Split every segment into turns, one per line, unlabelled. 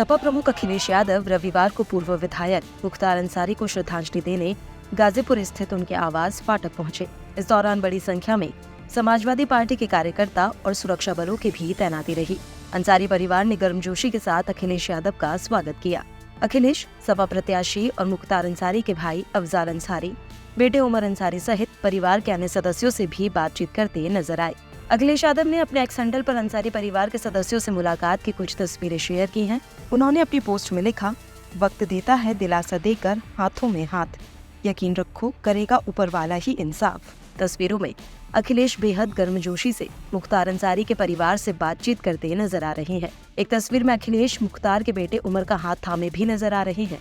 सपा प्रमुख अखिलेश यादव रविवार को पूर्व विधायक मुख्तार अंसारी को श्रद्धांजलि देने गाजीपुर स्थित उनके आवास फाटक पहुंचे। इस दौरान बड़ी संख्या में समाजवादी पार्टी के कार्यकर्ता और सुरक्षा बलों की भी तैनाती रही। अंसारी परिवार ने गर्मजोशी के साथ अखिलेश यादव का स्वागत किया। अखिलेश, सपा प्रत्याशी और मुख्तार अंसारी के भाई अफजाल अंसारी, बेटे उमर अंसारी सहित परिवार के अन्य सदस्यों से भी बातचीत करते नजर आए। अखिलेश यादव ने अपने एक्स हैंडल पर अंसारी परिवार के सदस्यों से मुलाकात की कुछ तस्वीरें शेयर की हैं। उन्होंने अपनी पोस्ट में लिखा, वक्त देता है दिलासा देकर हाथों में हाथ, यकीन रखो करेगा ऊपर वाला ही इंसाफ। तस्वीरों में अखिलेश बेहद गर्मजोशी से मुख्तार अंसारी के परिवार से बातचीत करते नजर आ रहे हैं। एक तस्वीर में अखिलेश मुख्तार के बेटे उमर का हाथ थामे भी नजर आ रहे हैं।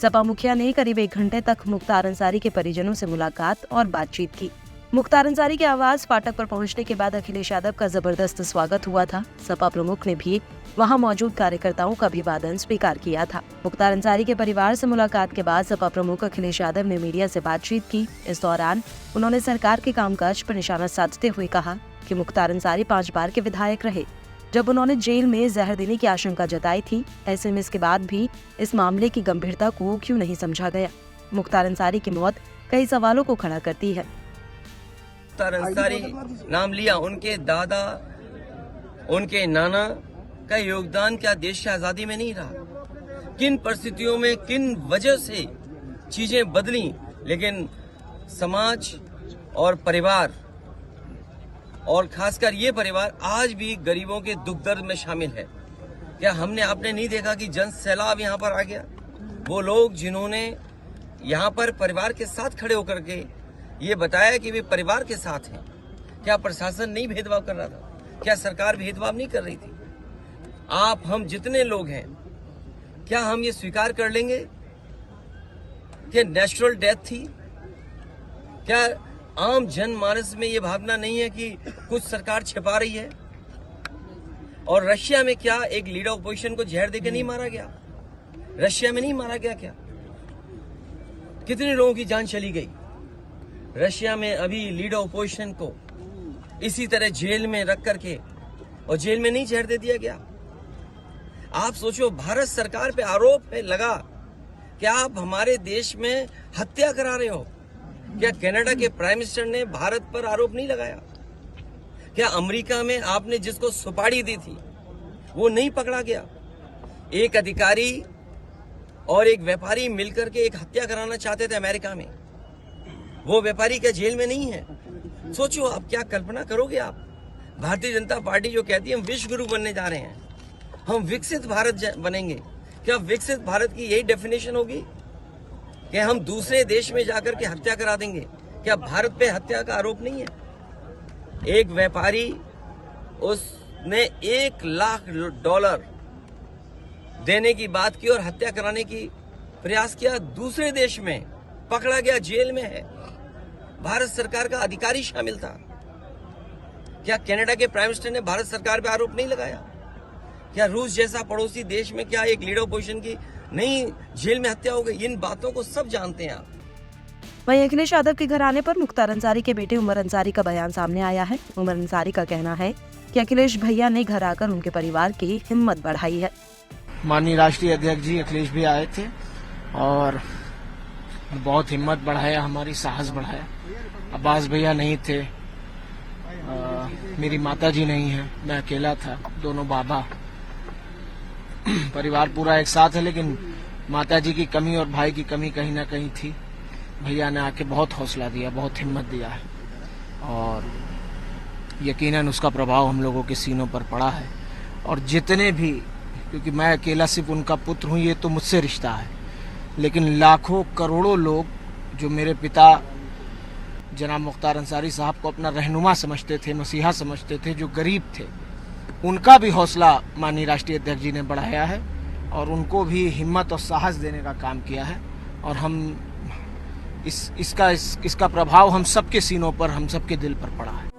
सपा मुखिया ने करीब 1 घंटे तक मुख्तार अंसारी के परिजनों से मुलाकात और बातचीत की। मुख्तार अंसारी के आवास फाटक पर पहुंचने के बाद अखिलेश यादव का जबरदस्त स्वागत हुआ था। सपा प्रमुख ने भी वहां मौजूद कार्यकर्ताओं का अभिवादन स्वीकार किया था। मुख्तार अंसारी के परिवार से मुलाकात के बाद सपा प्रमुख अखिलेश यादव ने मीडिया से बातचीत की। इस दौरान उन्होंने सरकार के कामकाज पर निशाना साधते हुए कहा कि मुख्तार अंसारी 5 बार के विधायक रहे। जब उन्होंने जेल में जहर देने की आशंका जताई थी, ऐसे में इसके बाद भी इस मामले की गंभीरता को क्यों नहीं समझा गया। मुख्तार अंसारी की मौत कई सवालों को खड़ा करती है।
मुख्तार अंसारी नाम लिया, उनके दादा, उनके नाना का योगदान क्या देश की आजादी में नहीं रहा? किन परिस्थितियों में, किन वजह से चीजें बदली, लेकिन समाज और परिवार और खासकर ये परिवार आज भी गरीबों के दुख दर्द में शामिल है। क्या आपने नहीं देखा कि जन सैलाब यहाँ पर आ गया? वो लोग जिन्होंने यहाँ पर परिवार के साथ खड़े होकर के ये बताया कि वे परिवार के साथ हैं। क्या प्रशासन नहीं भेदभाव कर रहा था? क्या सरकार भेदभाव नहीं कर रही थी? हम जितने लोग हैं, क्या हम ये स्वीकार कर लेंगे कि नेचुरल डेथ थी? क्या आम जनमानस में ये भावना नहीं है कि कुछ सरकार छिपा रही है? और रशिया में क्या एक लीडर ऑपोजिशन को जहर देकर नहीं मारा गया? रशिया में नहीं मारा गया क्या? कितने लोगों की जान चली गई? रशिया में अभी लीडर ऑपोजिशन को इसी तरह जेल में रख करके और जेल में नहीं जहर दे दिया गया। आप सोचो, भारत सरकार पे आरोप है लगा कि आप हमारे देश में हत्या करा रहे हो। क्या कनाडा के प्राइम मिनिस्टर ने भारत पर आरोप नहीं लगाया? क्या अमेरिका में आपने जिसको सुपारी दी थी वो नहीं पकड़ा गया? एक अधिकारी और एक व्यापारी मिलकर के एक हत्या कराना चाहते थे अमेरिका में। वो व्यापारी क्या जेल में नहीं है? सोचो, आप क्या कल्पना करोगे? आप भारतीय जनता पार्टी जो कहती है हम विश्व गुरु बनने जा रहे हैं, हम विकसित भारत बनेंगे, क्या विकसित भारत की यही डेफिनेशन होगी कि हम दूसरे देश में जाकर के हत्या करा देंगे? क्या भारत पे हत्या का आरोप नहीं है? एक व्यापारी, उसने $1 लाख देने की बात की और हत्या कराने की प्रयास किया, दूसरे देश में पकड़ा गया, जेल में है। भारत सरकार का अधिकारी शामिल था। क्या कनाडा के प्राइम मिनिस्टर ने भारत सरकार पे आरोप नहीं लगाया? क्या रूस जैसा पड़ोसी देश में क्या एक लीडर ऑपोजिशन की नहीं जेल में हत्या हो गई? इन बातों को सब जानते हैं आप।
वहीं अखिलेश यादव के घर आने पर मुख्तार अंसारी के बेटे उमर अंसारी का बयान सामने आया है। उमर अंसारी का कहना है कि अखिलेश भैया ने घर आकर उनके परिवार की हिम्मत बढ़ाई है।
माननीय राष्ट्रीय अध्यक्ष जी अखिलेश भी आए थे और बहुत हिम्मत बढ़ाया, हमारी साहस बढ़ाया। अब्बास भैया नहीं थे, मेरी माता जी नहीं है, मैं अकेला था, दोनों बाबा, परिवार पूरा एक साथ है, लेकिन माता जी की कमी और भाई की कमी कहीं ना कहीं थी। भैया ने आके बहुत हौसला दिया, बहुत हिम्मत दिया है और यकीनन उसका प्रभाव हम लोगों के सीनों पर पड़ा है। और जितने भी, क्योंकि मैं अकेला सिर्फ उनका पुत्र हूँ, ये तो मुझसे रिश्ता है, लेकिन लाखों करोड़ों लोग जो मेरे पिता जनाब मुख्तार अंसारी साहब को अपना रहनुमा समझते थे, मसीहा समझते थे, जो गरीब थे, उनका भी हौसला माननीय राष्ट्रीय अध्यक्ष जी ने बढ़ाया है और उनको भी हिम्मत और साहस देने का काम किया है। और हम इसका प्रभाव हम सबके सीनों पर, हम सबके दिल पर पड़ा है।